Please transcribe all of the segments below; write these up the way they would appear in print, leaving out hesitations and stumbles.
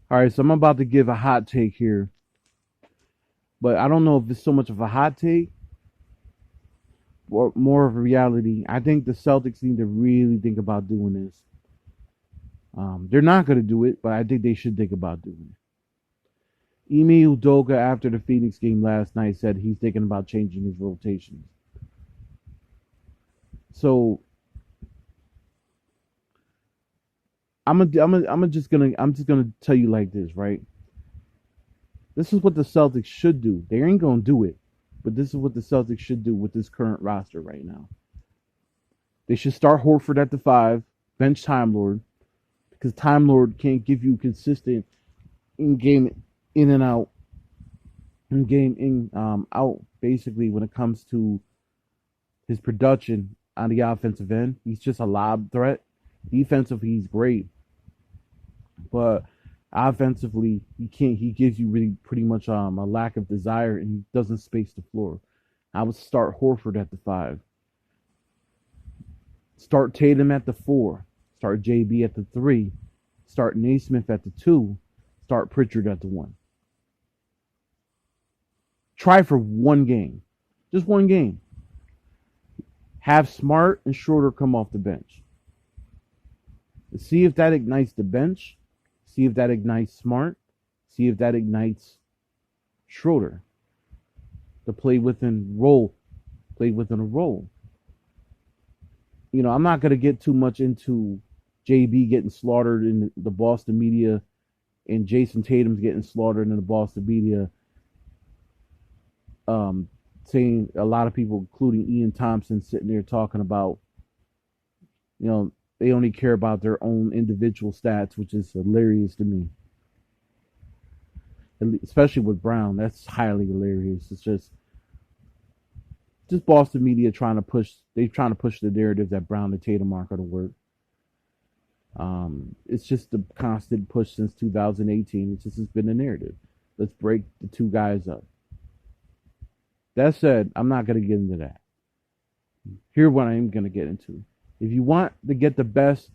All right, so I'm about to give a hot take here, but I don't know if it's so much of a hot take or more of a reality. I think the Celtics need to really think about doing this. They're not going to do it, but I think they should think about doing it. Ime Udoka, after the Phoenix game last night, said he's thinking about changing his rotations. So I'm just gonna tell you like this, right? This is what the Celtics should do. They ain't gonna do it, but this is what the Celtics should do with this current roster right now. They should start Horford at the 5, bench Timelord, because Timelord can't give you consistent in game in and out, in game in out. Basically, when it comes to his production on the offensive end, he's just a lob threat. Defensively, he's great, but offensively, he can't. He gives you really pretty much a lack of desire, and he doesn't space the floor. I would start Horford at the 5. Start Tatum at the 4. Start JB at the 3. Start Nesmith at the 2. Start Pritchard at the 1. Try for one game. Just one game. Have Smart and Schroder come off the bench. See if that ignites the bench. See if that ignites Smart. See if that ignites Schroder. To play within role. Play within a role. You know, I'm not going to get too much into JB getting slaughtered in the Boston media and Jason Tatum's getting slaughtered in the Boston media. Saying a lot of people, including Ian Thompson, sitting there talking about, you know, they only care about their own individual stats, which is hilarious to me. Especially with Brown, that's highly hilarious. It's just Boston media trying to push. They're trying to push the narrative that Brown and Tatum aren't going to work. It's just the constant push since 2018. It's just has been the narrative. Let's break the two guys up. That said, I'm not going to get into that. Here's what I am going to get into. If you want to get the best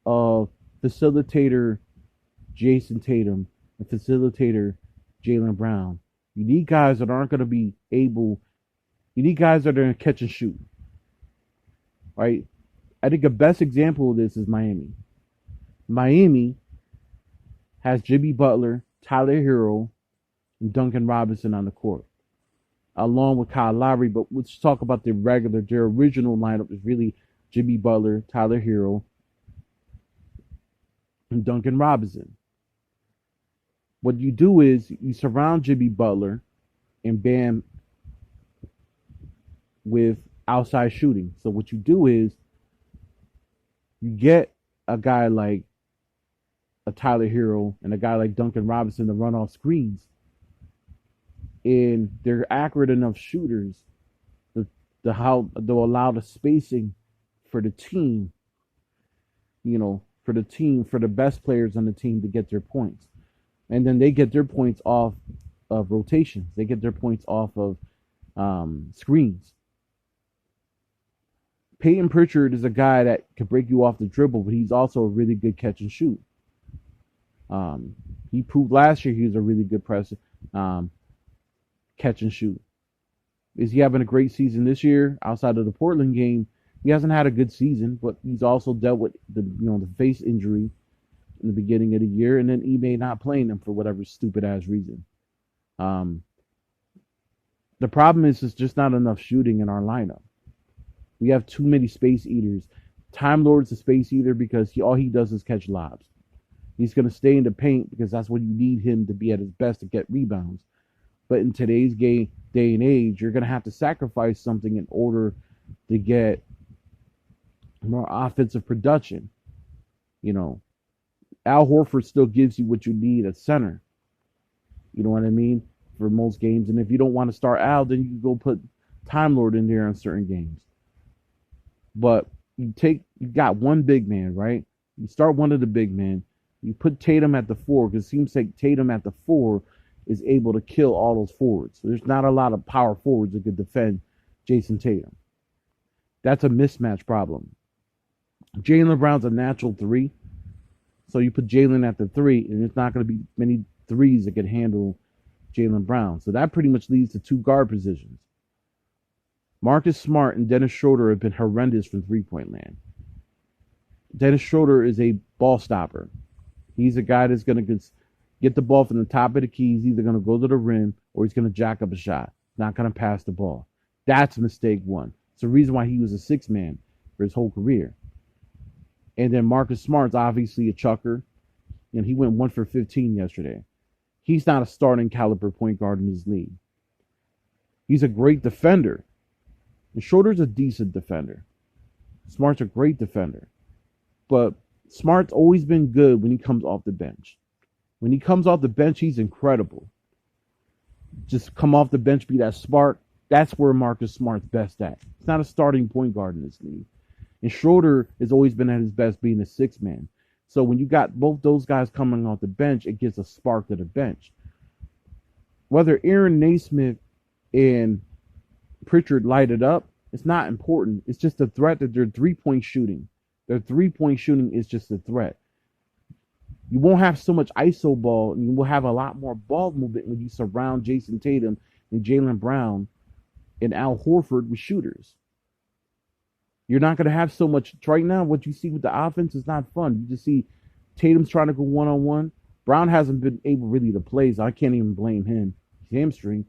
of facilitator Jason Tatum and facilitator Jaylen Brown, you need guys that aren't going to be able. You need guys that are going to catch and shoot. Right? I think the best example of this is Miami. Miami has Jimmy Butler, Tyler Hero, and Duncan Robinson on the court, along with Kyle Lowry. But let's talk about their original lineup is really Jimmy Butler, Tyler Hero, and Duncan Robinson. What you do is you surround Jimmy Butler and Bam with outside shooting. So what you do is you get a guy like a Tyler Hero and a guy like Duncan Robinson to run off screens. And they're accurate enough shooters to how they'll allow the spacing for the team, you know, for the best players on the team to get their points. And then they get their points off of rotations. They get their points off of screens. Payton Pritchard is a guy that can break you off the dribble, but he's also a really good catch and shoot. He proved last year he was a really good catch and shoot. Is he having a great season this year? Outside of the Portland game, he hasn't had a good season, but he's also dealt with the face injury in the beginning of the year, and then Ime not playing him for whatever stupid ass reason. The problem is there's just not enough shooting in our lineup. We have too many space eaters. Time Lord's a space eater because all he does is catch lobs. He's going to stay in the paint because that's what you need him to be at his best to get rebounds. But in today's day and age, you're going to have to sacrifice something in order to get more offensive production. You know, Al Horford still gives you what you need at center. You know what I mean? For most games. And if you don't want to start Al, then you can go put Time Lord in there on certain games. But you got one big man, right? You start one of the big men. You put Tatum at the 4 because it seems like Tatum at the 4 is able to kill all those forwards. So there's not a lot of power forwards that could defend Jason Tatum. That's a mismatch problem. Jaylen Brown's a natural 3. So you put Jalen at the 3, and there's not going to be many threes that can handle Jaylen Brown. So that pretty much leads to 2 guard positions. Marcus Smart and Dennis Schroder have been horrendous from three-point land. Dennis Schroder is a ball stopper. He's a guy that's going to get the ball from the top of the key. He's either going to go to the rim or he's going to jack up a shot. Not going to pass the ball. That's mistake 1. It's the reason why he was a 6-man for his whole career. And then Marcus Smart's obviously a chucker. And he went 1 for 15 yesterday. He's not a starting caliber point guard in his league. He's a great defender. And Schroeder's a decent defender. Smart's a great defender. But Smart's always been good when he comes off the bench. When he comes off the bench, he's incredible. Just come off the bench, be that spark. That's where Marcus Smart's best at. He's not a starting point guard in this league. And Schroeder has always been at his best being a 6-man. So when you got both those guys coming off the bench, it gives a spark to the bench. Whether Aaron Nesmith and Pricthard light it up, it's not important. It's just a threat that they're 3-point shooting. Their 3-point shooting is just a threat. You won't have so much ISO ball, and you will have a lot more ball movement when you surround Jason Tatum and Jaylen Brown and Al Horford with shooters. You're not going to have so much. Right now, what you see with the offense is not fun. You just see Tatum's trying to go one-on-one. Brown hasn't been able really to play, so I can't even blame him. He's hamstring.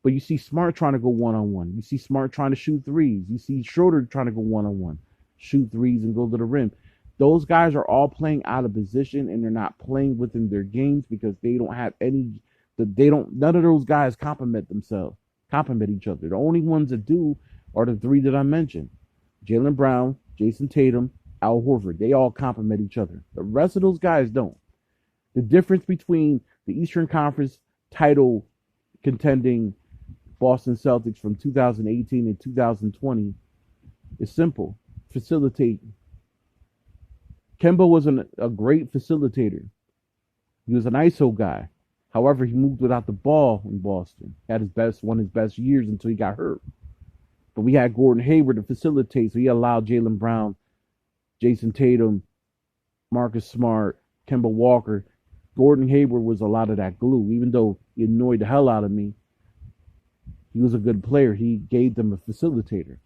But you see Smart trying to go one-on-one. You see Smart trying to shoot threes. You see Schroder trying to go one-on-one, shoot threes and go to the rim. Those guys are all playing out of position, and they're not playing within their games because they don't have any. None of those guys complement each other. The only ones that do are the 3 that I mentioned: Jaylen Brown, Jason Tatum, Al Horford. They all complement each other. The rest of those guys don't. The difference between the Eastern Conference title contending Boston Celtics from 2018 and 2020 is simple: facilitate. Kemba wasn't a great facilitator. He was an ISO guy. However, he moved without the ball in Boston. Had one of his best years until he got hurt. But we had Gordon Hayward to facilitate, so he allowed Jaylen Brown, Jason Tatum, Marcus Smart, Kemba Walker. Gordon Hayward was a lot of that glue. Even though he annoyed the hell out of me, he was a good player. He gave them a facilitator.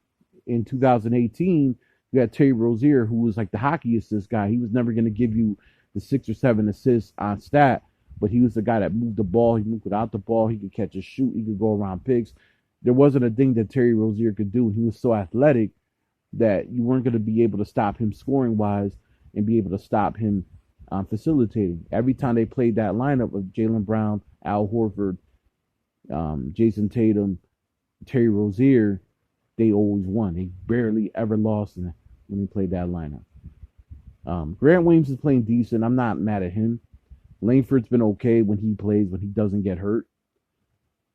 In 2018, you had Terry Rozier, who was like the hockey assist guy. He was never going to give you the 6 or 7 assists on stat, but he was the guy that moved the ball. He moved without the ball. He could catch a shoot. He could go around picks. There wasn't a thing that Terry Rozier could do. He was so athletic that you weren't going to be able to stop him scoring-wise and be able to stop him facilitating. Every time they played that lineup of Jaylen Brown, Al Horford, Jason Tatum, Terry Rozier, they always won. They barely ever lost when they played that lineup. Grant Williams is playing decent. I'm not mad at him. Langford's been okay when he plays, when he doesn't get hurt.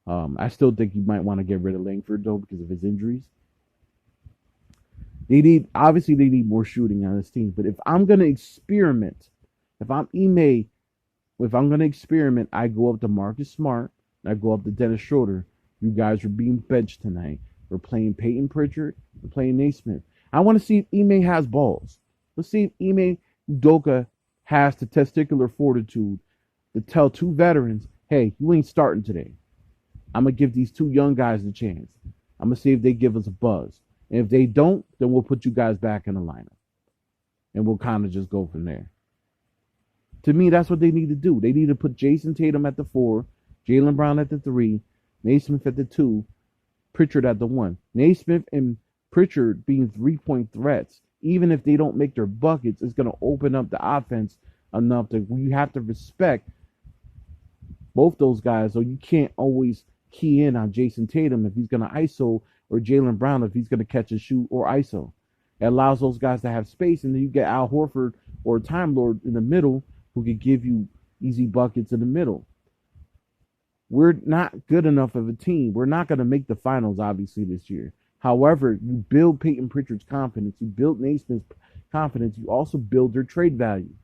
I still think you might want to get rid of Langford, though, because of his injuries. They need more shooting on this team. But if I'm going to experiment, if I'm going to experiment, I go up to Marcus Smart, and I go up to Dennis Schroder. You guys are being benched tonight. We're playing Payton Pricthard. We're playing Nesmith. I want to see if Ime has balls. Let's see if Ime Udoka has the testicular fortitude to tell 2 veterans, hey, you ain't starting today. I'm going to give these 2 young guys a chance. I'm going to see if they give us a buzz. And if they don't, then we'll put you guys back in the lineup. And we'll kind of just go from there. To me, that's what they need to do. They need to put Jason Tatum at the 4, Jaylen Brown at the 3, Nesmith at the 2, Pricthard at the 1. Nesmith and Pricthard being 3-point threats, even if they don't make their buckets, is going to open up the offense enough that you have to respect both those guys. So you can't always key in on Jason Tatum if he's going to ISO, or Jaylen Brown if he's going to catch and shoot or ISO. It allows those guys to have space, and then you get Al Horford or Timelord in the middle who could give you easy buckets in the middle. We're not good enough of a team. We're not going to make the finals, obviously, this year. However, you build Payton Pritchard's confidence. You build Nesmith's confidence. You also build their trade value.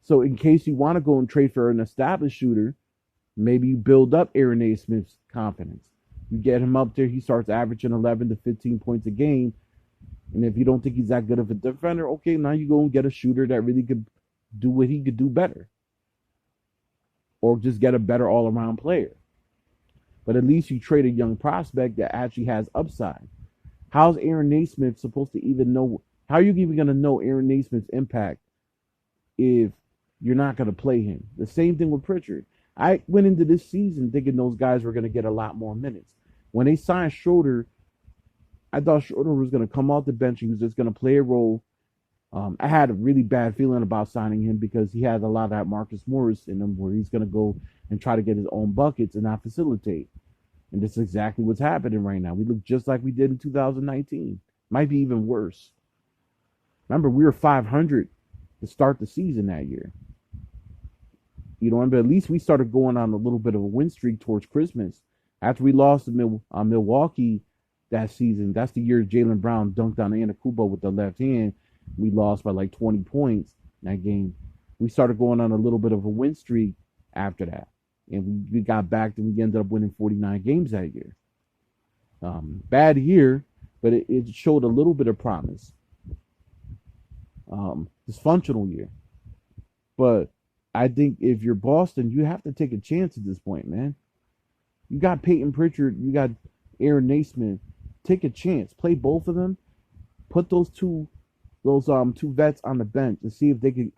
So in case you want to go and trade for an established shooter, maybe you build up Aaron Nesmith's confidence. You get him up there. He starts averaging 11 to 15 points a game. And if you don't think he's that good of a defender, okay, now you go and get a shooter that really could do what he could do better, or just get a better all-around player. But at least you trade a young prospect that actually has upside. How's Aaron Nesmith supposed to even know? How are you even going to know Aaron Nesmith's impact if you're not going to play him? The same thing with Pritchard. I went into this season thinking those guys were going to get a lot more minutes. When they signed Schroder, I thought Schroder was going to come off the bench. He was just going to play a role. I had a really bad feeling about signing him because he has a lot of that Marcus Morris in him where he's going to go and try to get his own buckets and not facilitate. And this is exactly what's happening right now. We look just like we did in 2019. Might be even worse. Remember, we were 500 to start the season that year. You know, but at least we started going on a little bit of a win streak towards Christmas. After we lost to Milwaukee that season, that's the year Jaylen Brown dunked on Anakubo with the left hand. We lost by like 20 points in that game. We started going on a little bit of a win streak after that. And we got back and we ended up winning 49 games that year. Bad year, but it showed a little bit of promise. Dysfunctional year. But I think if you're Boston, you have to take a chance at this point, man. You got Payton Pritchard, you got Aaron Nesmith. Take a chance. Play both of them. Put those two vets on the bench and see if they can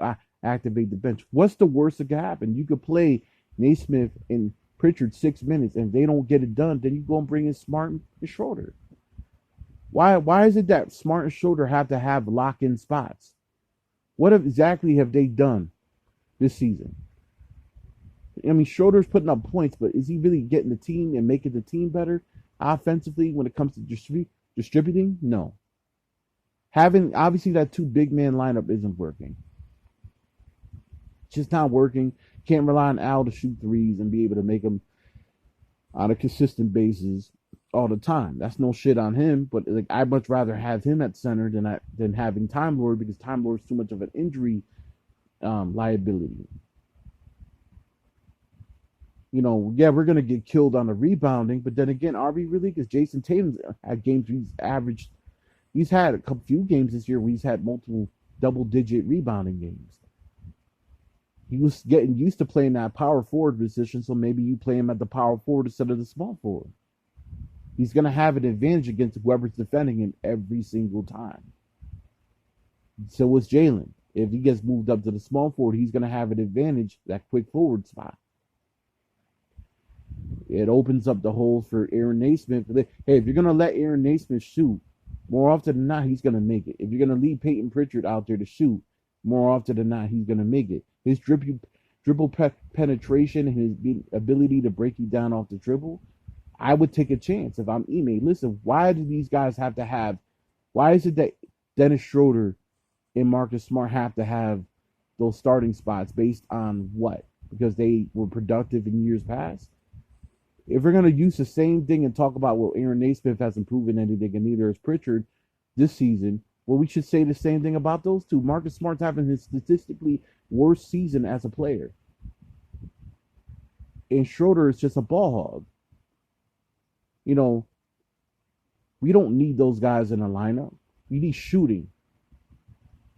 activate the bench. What's the worst that could happen? You could play Nesmith and Pritchard 6 minutes, and if they don't get it done, then you go and bring in Smart and Schroder. Why is it that Smart and Schroder have to have lock-in spots? What exactly have they done this season? I mean, Schroder's putting up points, but is he really getting the team and making the team better offensively when it comes to distributing? No. Having, obviously, that two big man lineup isn't working. It's just not working. Can't rely on Al to shoot threes and be able to make them on a consistent basis all the time. That's no shit on him, but like I'd much rather have him at center than having Timelord, because Timelord's too much of an injury liability. You know, yeah, we're gonna get killed on the rebounding, but then again, are we really? Because Jason Tatum's had games he's had a few games this year where he's had multiple double-digit rebounding games. He was getting used to playing that power forward position, so maybe you play him at the power forward instead of the small forward. He's going to have an advantage against whoever's defending him every single time. So is Jaylen. If he gets moved up to the small forward, he's going to have an advantage, that quick forward spot. It opens up the hole for Aaron Nesmith. Hey, if you're going to let Aaron Nesmith shoot, more often than not, he's going to make it. If you're going to leave Payton Pritchard out there to shoot, more often than not, he's going to make it. His dribble penetration and his ability to break you down off the dribble, I would take a chance if I'm Ime. Listen, why do these guys have to have, why is it that Dennis Schroder and Marcus Smart have to have those starting spots based on what? Because they were productive in years past? If we're going to use the same thing and talk about, well, Aaron Nesmith hasn't proven anything, and neither has Pritchard this season, well, we should say the same thing about those two. Marcus Smart's having his statistically worst season as a player. And Schroder is just a ball hog. You know, we don't need those guys in a lineup. We need shooting.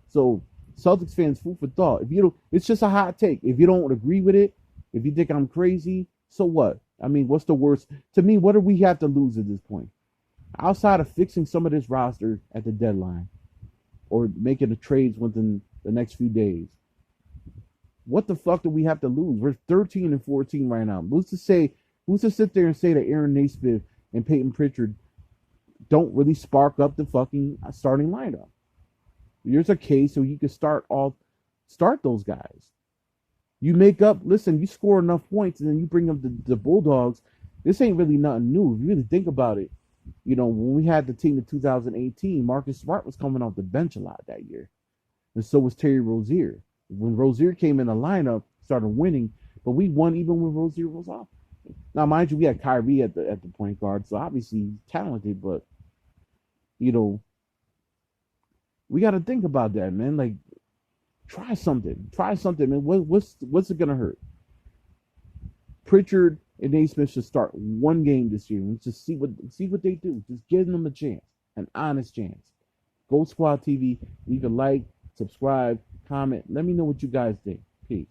So, Celtics fans, food for thought. If you don't, it's just a hot take. If you don't agree with it, if you think I'm crazy, so what? I mean, what's the worst? To me, what do we have to lose at this point? Outside of fixing some of this roster at the deadline or making the trades within the next few days, what the fuck do we have to lose? We're 13-14 right now. Who's to sit there and say that Aaron Nesmith and Payton Pritchard don't really spark up the fucking starting lineup? Here's a case so you can start those guys. You you score enough points and then you bring up the Bulldogs. This ain't really nothing new. If you really think about it, you know, when we had the team in 2018, Marcus Smart was coming off the bench a lot that year. And so was Terry Rozier. When Rozier came in the lineup, started winning, but we won even when Rozier was off. Now, mind you, we had Kyrie at the point guard, so obviously he's talented, but, you know, we got to think about that, man. Like, try something, man. What's it gonna hurt? Pritchard and Nesmith should start one game this year. Let's just see what they do. Just give them a chance, an honest chance. Gold Squad TV. You can like, subscribe, comment. Let me know what you guys think. Peace.